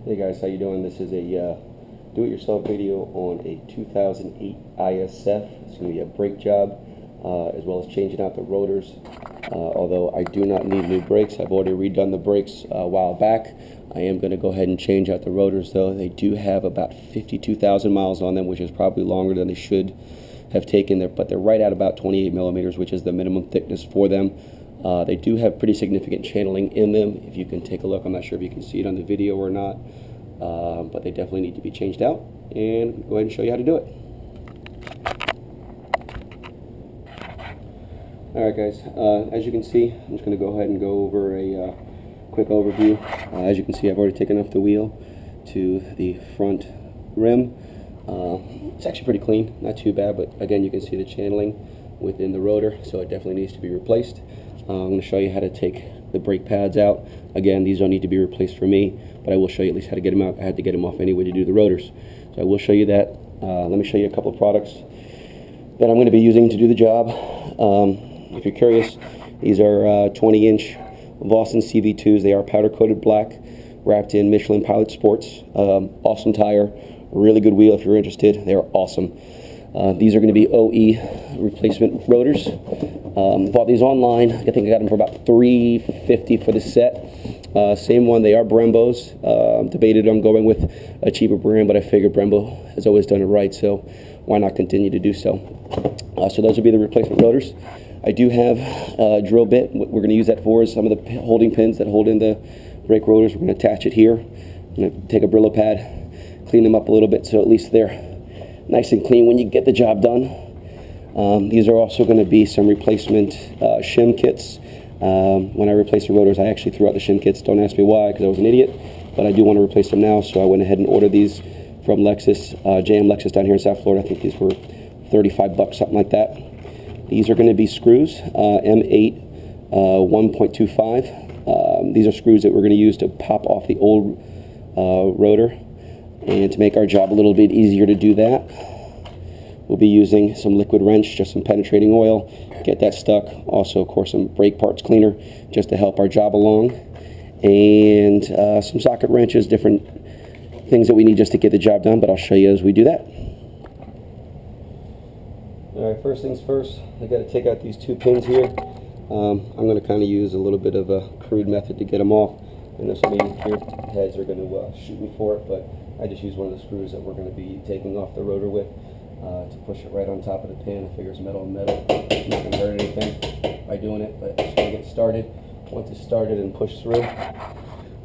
Hey guys, how you doing? This is a do-it-yourself video on a 2008 ISF. It's going to be a brake job, as well as changing out the rotors. Although I do not need new brakes, I've already redone the brakes a while back. I am going to go ahead and change out the rotors, though. They do have about 52,000 miles on them, which is probably longer than they should have taken there, but they're right at about 28 millimeters, which is the minimum thickness for them. They do have pretty significant channeling in them. If you can take a look, I'm not sure if you can see it on the video or not, but they definitely need to be changed out, and go ahead and show you how to do it. Alright guys, as you can see, I'm just going to go ahead and go over a quick overview. As you can see, I've already taken off the wheel to the front rim. It's actually pretty clean, not too bad, but again you can see the channeling within the rotor, so it definitely needs to be replaced. I'm going to show you how to take the brake pads out. Again, these don't need to be replaced for me, but I will show you at least how to get them out. I had to get them off anyway to do the rotors, so I will show you that. Let me show you a couple of products that I'm going to be using to do the job. If you're curious, these are 20-inch Boston CV2s. They are powder-coated black, wrapped in Michelin Pilot Sports. Awesome tire, really good wheel if you're interested. They're awesome. These are going to be OE replacement rotors. Bought these online. I think I got them for about $3.50 for the set. Same one. They are Brembos. Debated on going with a cheaper brand, but I figured Brembo has always done it right, so why not continue to do so? So those will be the replacement rotors. I do have a drill bit. What we're going to use that for is some of the holding pins that hold in the brake rotors. We're going to attach it here. I'm going to take a Brillo pad, clean them up a little bit so at least they're nice and clean when you get the job done. These are also going to be some replacement shim kits. When I replaced the rotors, I actually threw out the shim kits. Don't ask me why, because I was an idiot, but I do want to replace them now, so I went ahead and ordered these from Lexus, JM Lexus down here in South Florida. I think these were $35, something like that. These are going to be screws, M8 1.25. These are screws that we're going to use to pop off the old rotor, and to make our job a little bit easier to do that, we'll be using some liquid wrench, just some penetrating oil, get that stuck. Also, of course, some brake parts cleaner just to help our job along, and some socket wrenches, different things that we need just to get the job done, but I'll show you as we do that. Alright, first things first, I got to take out these two pins here. I'm going to kind of use a little bit of a crude method to get them off, and there's some gear heads are going to shoot me for it, but I just use one of the screws that we're going to be taking off the rotor with to push it right on top of the pin. I figure it's metal on metal. Not going to hurt anything by doing it, but just going to get started. Once it's started and pushed through,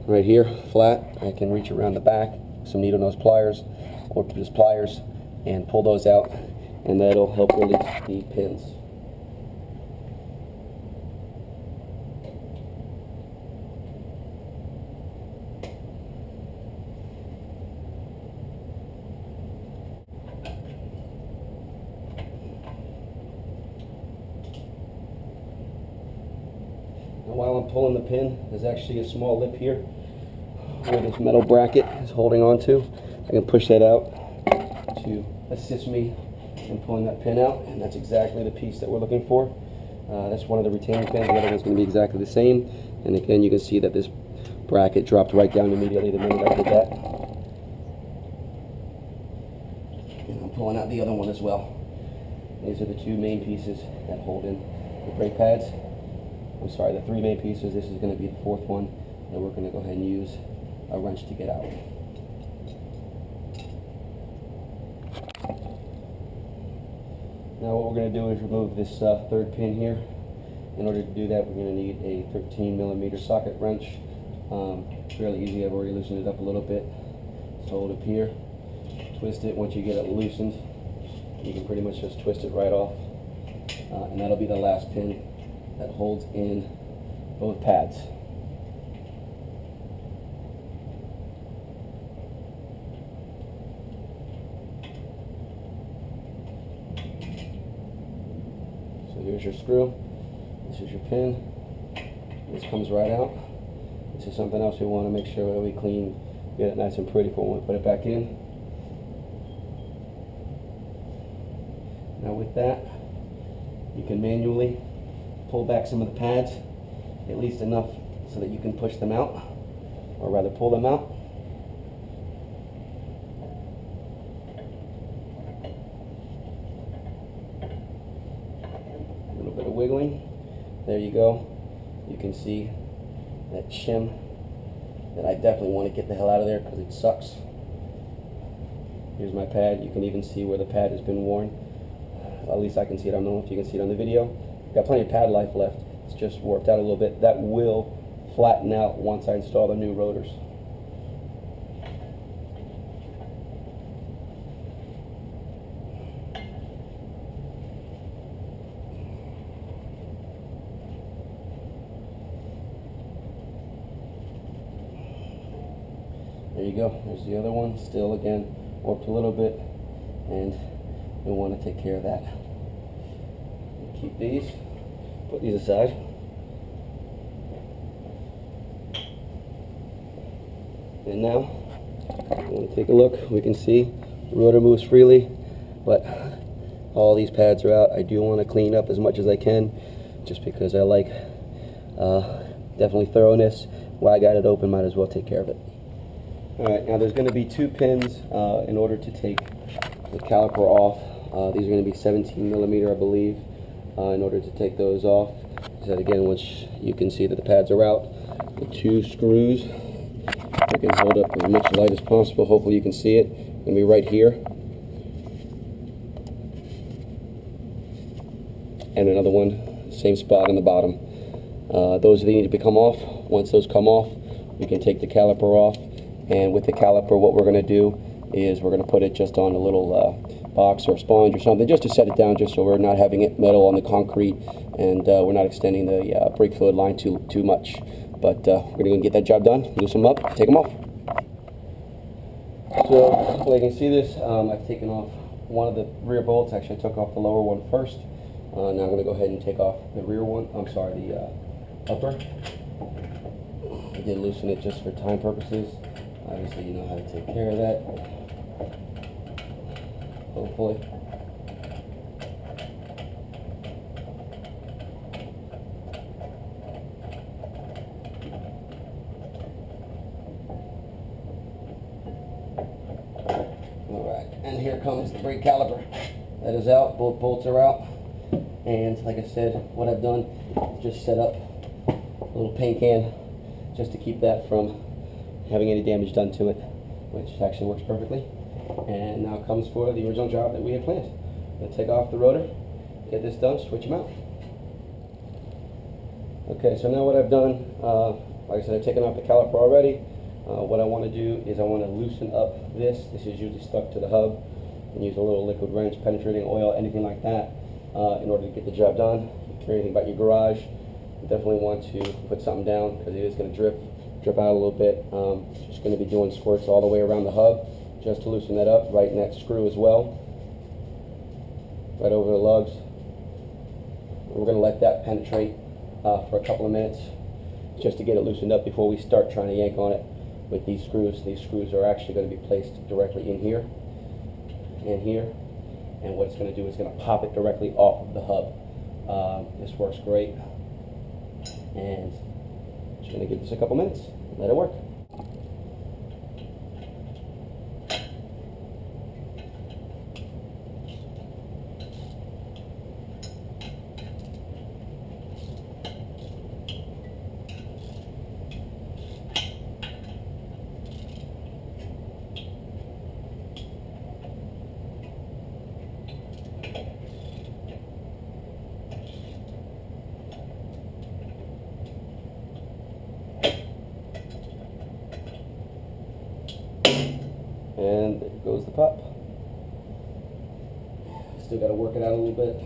right here, flat, I can reach around the back, some needle nose pliers, or just pliers, and pull those out, and that'll help release the pins. And while I'm pulling the pin, there's actually a small lip here where this metal bracket is holding on to. I can push that out to assist me in pulling that pin out, and that's exactly the piece that we're looking for. That's one of the retaining pins. The other one's going to be exactly the same. And again, you can see that this bracket dropped right down immediately the minute I did that. And I'm pulling out the other one as well. These are the two main pieces that hold in the brake pads. I'm sorry, the three main pieces. This is going to be the fourth one that we're going to go ahead and use a wrench to get out. Now what we're going to do is remove this third pin here. In order to do that, we're going to need a 13mm socket wrench. It's fairly easy. I've already loosened it up a little bit. So hold it here, twist it. Once you get it loosened, you can pretty much just twist it right off. And that'll be the last pin that holds in both pads. So here's your screw, this is your pin, this comes right out. This is something else we want to make sure that we clean, get it nice and pretty before we put it back in. Now with that, you can manually pull back some of the pads, at least enough so that you can push them out, or rather pull them out. there you go. You can see that shim that I definitely want to get the hell out of there because it sucks. Here's my pad. You can even see where the pad has been worn. At least I can see it. I don't know if you can see it on the video. Got plenty of pad life left. It's just warped out a little bit. That will flatten out once I install the new rotors. There you go. There's the other one. Still, again, warped a little bit, and we want to take care of that. Keep these. Put these aside. And now, we want to take a look. We can see the rotor moves freely, but all these pads are out. I do want to clean up as much as I can, just because I like definitely thoroughness. While I got it open, might as well take care of it. Alright, now there's going to be 2 pins in order to take the caliper off. These are going to be 17 millimeter, I believe, in order to take those off. So again, which you can see that the pads are out. The 2 screws, I can hold up as much light as possible. Hopefully you can see it. It's going to be right here. And another one, same spot on the bottom. Those need to come off. Once those come off, we can take the caliper off. And with the caliper, what we're going to do is we're going to put it just on a little box or sponge or something, just to set it down, just so we're not having it metal on the concrete, and we're not extending the brake fluid line too much. But we're going to go get that job done, loosen them up, take them off. So, you can see this, I've taken off one of the rear bolts. Actually, I took off the lower one first. Now I'm going to go ahead and take off the rear one, the upper. I did loosen it just for time purposes. Obviously, you know how to take care of that. Hopefully. Alright, and here comes the brake caliper. That is out, both bolts are out. And like I said, what I've done is just set up a little paint can just to keep that from having any damage done to it, which actually works perfectly. And now comes for the original job that we had planned. Let's take off the rotor, get this done, switch them out. Okay, so now what I've done, like I said, I've taken off the caliper already. What I want to do is I want to loosen up this. This is usually stuck to the hub. And use a little liquid wrench, penetrating oil, anything like that, in order to get the job done. If you care anything about your garage, you definitely want to put something down, because it is going to drip out a little bit. Just going to be doing squirts all the way around the hub just to loosen that up, right in that screw as well, right over the lugs. We're going to let that penetrate for a couple of minutes just to get it loosened up before we start trying to yank on it with these screws. These screws are actually going to be placed directly in here and here, and what it's going to do is going to pop it directly off of the hub. This works great, and just going to give this a couple minutes, let it work. And there goes the pop. Still got to work it out a little bit,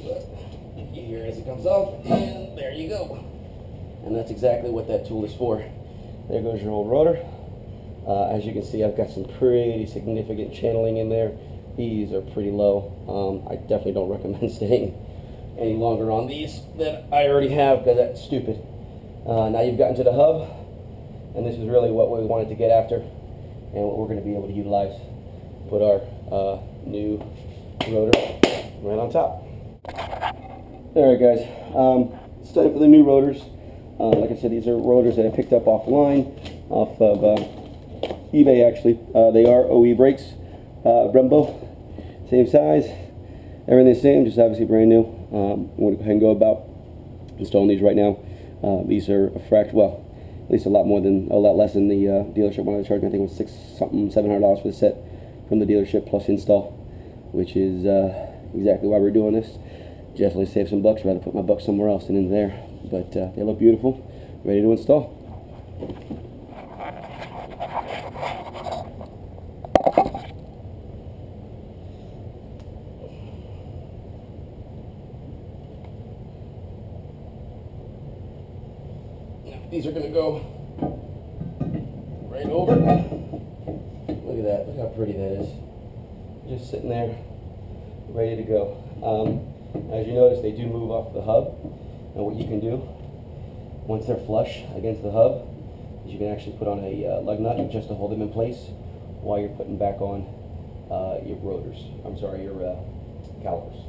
but you hear as it comes off, and there you go. And that's exactly what that tool is for. There goes your old rotor. As you can see, I've got some pretty significant channeling in there. These are pretty low. I definitely don't recommend staying any longer on these than I already have, because that's stupid. Now you've gotten to the hub, and this is really what we wanted to get after, and what we're going to be able to utilize. Put our new rotor right on top. Alright guys, it's time for the new rotors. Like I said, these are rotors that I picked up offline, off of eBay actually. They are OE brakes, Brembo, same size, everything the same, just obviously brand new. I'm going to go ahead and go about installing these right now. These are a fraction, well, at least a lot less than the dealership wanted to charge me. I think it was $700 for the set from the dealership plus install, which is exactly why we're doing this. Definitely save some bucks. Rather put my bucks somewhere else than in there. But they look beautiful, ready to install. These are going to go right over. Look at that. Look how pretty that is. Just sitting there, ready to go. As you notice, they do move off the hub. And what you can do, once they're flush against the hub, is you can actually put on a lug nut just to hold them in place while you're putting back on your rotors. I'm sorry, your calipers.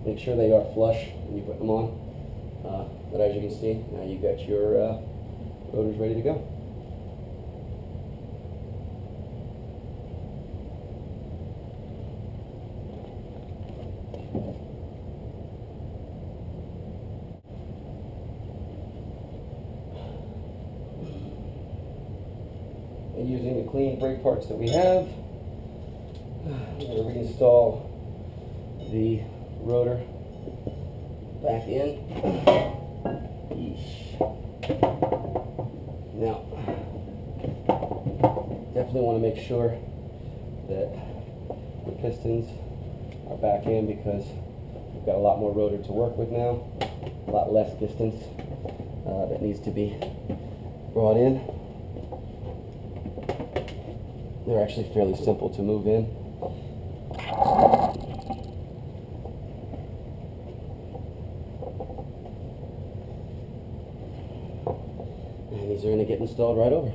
Make sure they are flush when you put them on. But as you can see, now you've got your rotors ready to go. And using the clean brake parts that we have, we're going to reinstall the rotor back in. Yeesh. Now, definitely want to make sure that the pistons are back in because we've got a lot more rotor to work with now, a lot less distance that needs to be brought in. They're actually fairly simple to move in. And these are going to get installed right over.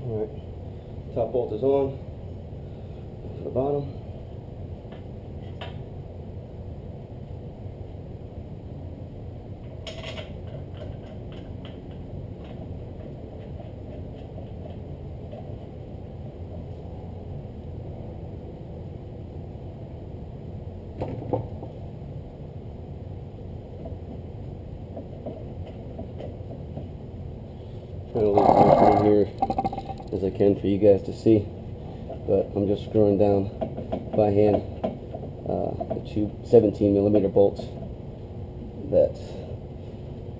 Alright, top bolt is on for the bottom. trying to leave as much room here as I can for you guys to see, but I'm just screwing down by hand the two 17mm bolts that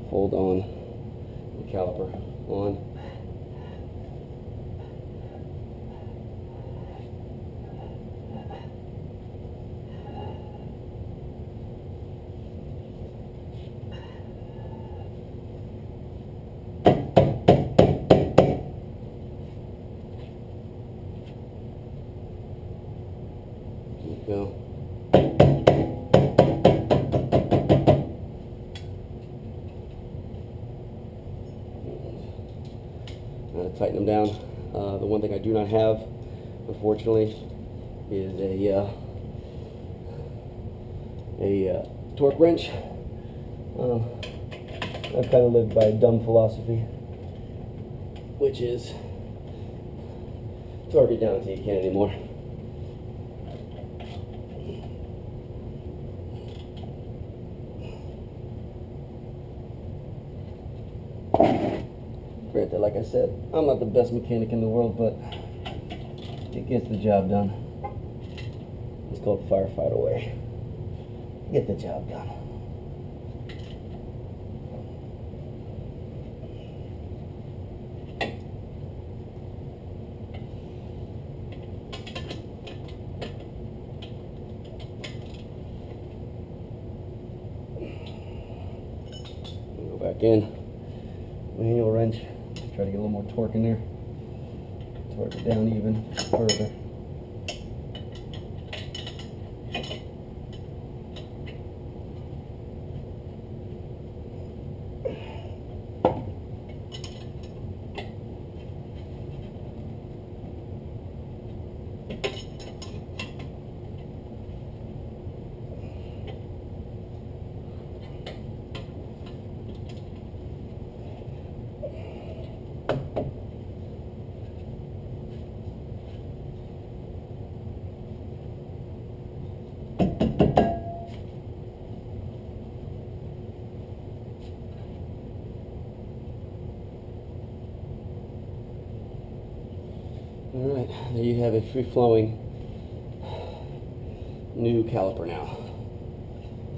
hold on the caliper on. Go. Now to tighten them down. The one thing I do not have, unfortunately, is a torque wrench. I've kind of lived by a dumb philosophy, which is torque it down until you can't anymore. Granted, like I said, I'm not the best mechanic in the world, but it gets the job done. It's called firefight away. Get the job done. Go back in. Manual wrench. Try to get a little more torque in there. Torque it down even further. Alright, there you have a free-flowing new caliper now.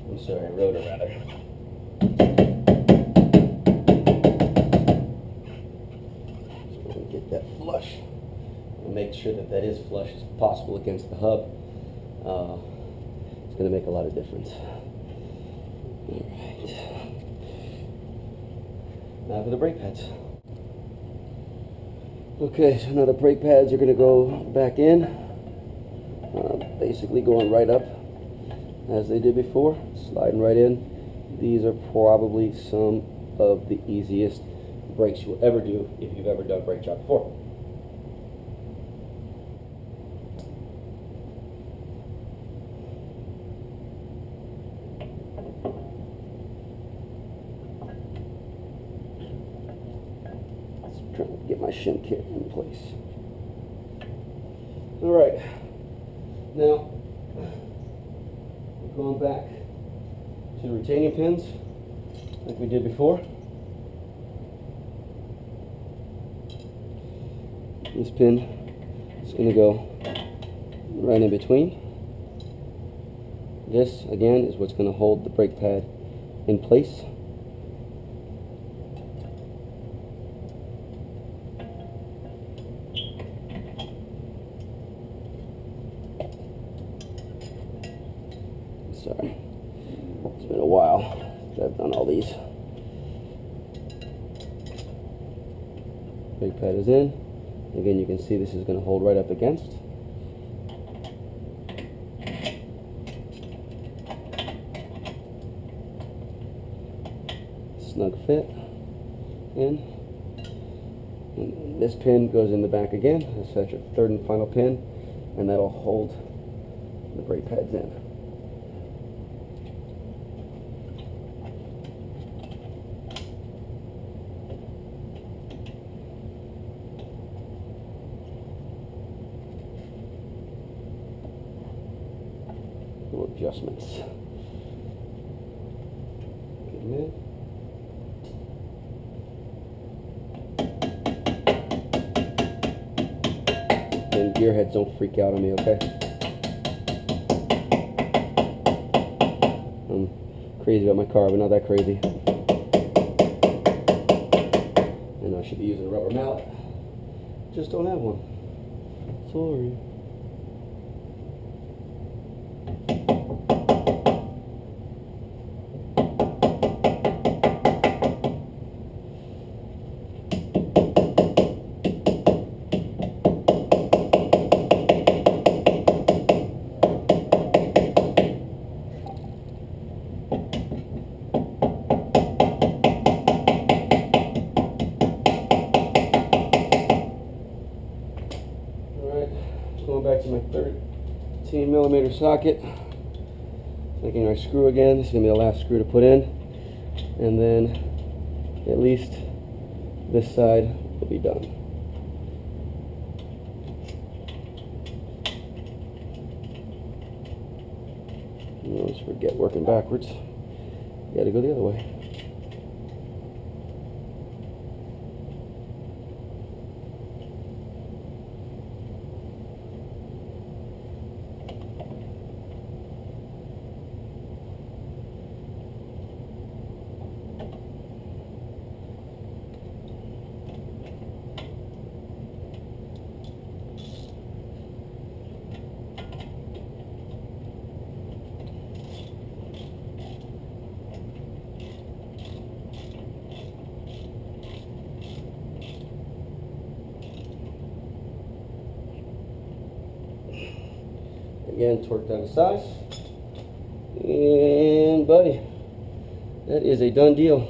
I'm sorry, rotor rather. Just going to get that flush and make sure that that is flush as possible against the hub. It's going to make a lot of difference. Alright. Now for the brake pads. Okay, so now the brake pads are going to go back in, basically going right up as they did before, sliding right in. These are probably some of the easiest brakes you'll ever do if you've ever done brake job before. Trying to get my shim kit in place. Alright, now we're going back to the retaining pins like we did before. This pin is going to go right in between. This again is what's going to hold the brake pad in place. Sorry, it's been a while since I've done all these. Brake pad is in. Again, you can see this is going to hold right up against. Snug fit in. And this pin goes in the back again. That's your third and final pin, and that'll hold the brake pads in. Little adjustments. Get them in. and gearheads don't freak out on me, okay? I'm crazy about my car, but not that crazy. And I should be using a rubber mallet. Just don't have one. Sorry. Going back to my 13mm socket, making our screw again. This is going to be the last screw to put in, and then at least this side will be done. I always forget working backwards. You got to go the other way. Again, torque down to size. And buddy, that is a done deal.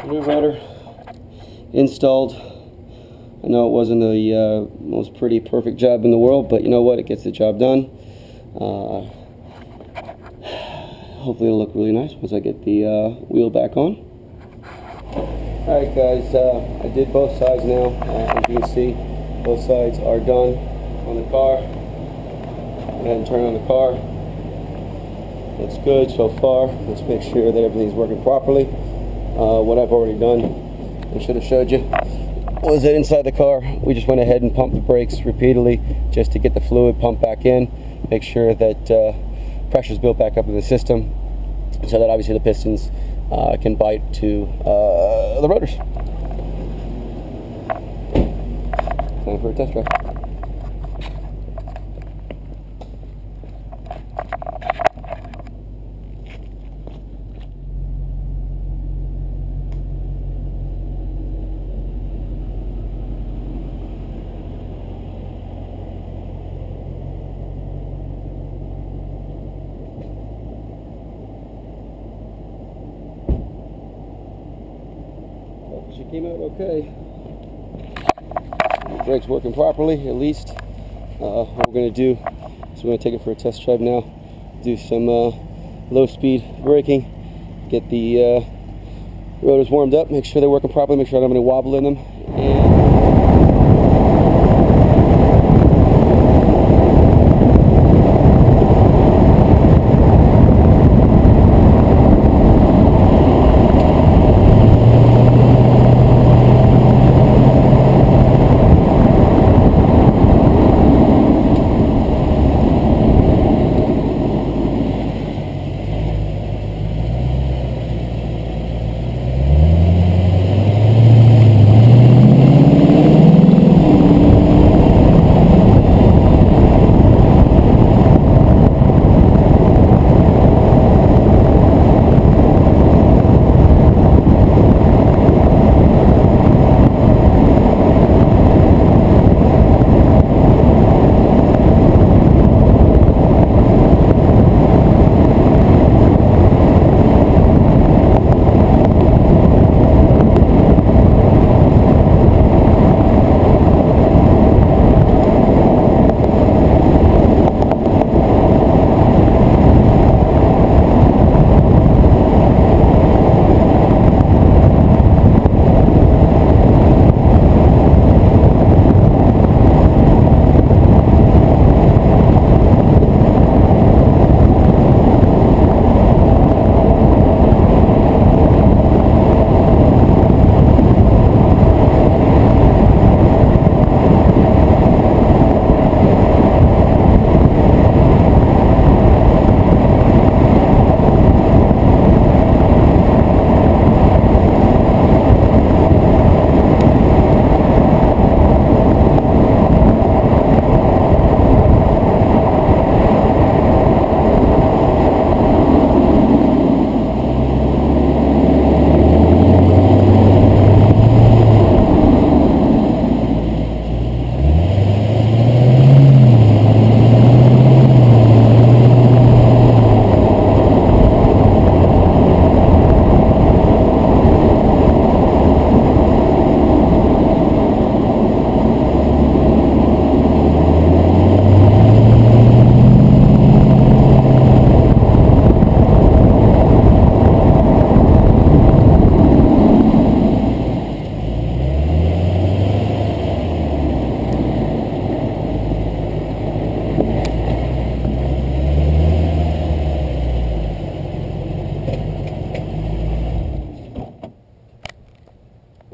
New rotor installed. I know it wasn't the most pretty perfect job in the world, but you know what? It gets the job done. Hopefully it'll look really nice once I get the wheel back on. Alright guys, I did both sides now. As you can see, both sides are done on the car. Go ahead and turn on the car. That's good so far. Let's make sure that everything's working properly. What I've already done, I should have showed you, was that inside the car we just went ahead and pumped the brakes repeatedly just to get the fluid pumped back in, make sure that pressure's built back up in the system, so that obviously the pistons can bite to the rotors. Time for a test drive. She came out okay. The brake's working properly, at least. What we're going to do is we're going to take it for a test drive now. Do some low speed braking. Get the rotors warmed up, make sure they're working properly, make sure I don't have any wobble in them. And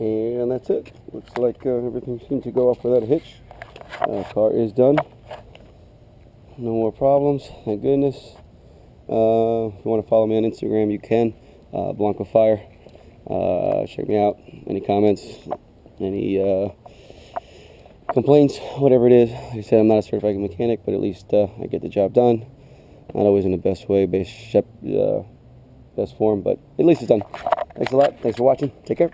And that's it. Looks like everything seems to go off without a hitch. Car is done. No more problems, thank goodness. If you want to follow me on Instagram, you can. Blanco Fire. Check me out. Any comments, any complaints, whatever it is. Like I said, I'm not a certified mechanic, but at least I get the job done. Not always in the best way, best form, but at least it's done. Thanks a lot. Thanks for watching. Take care.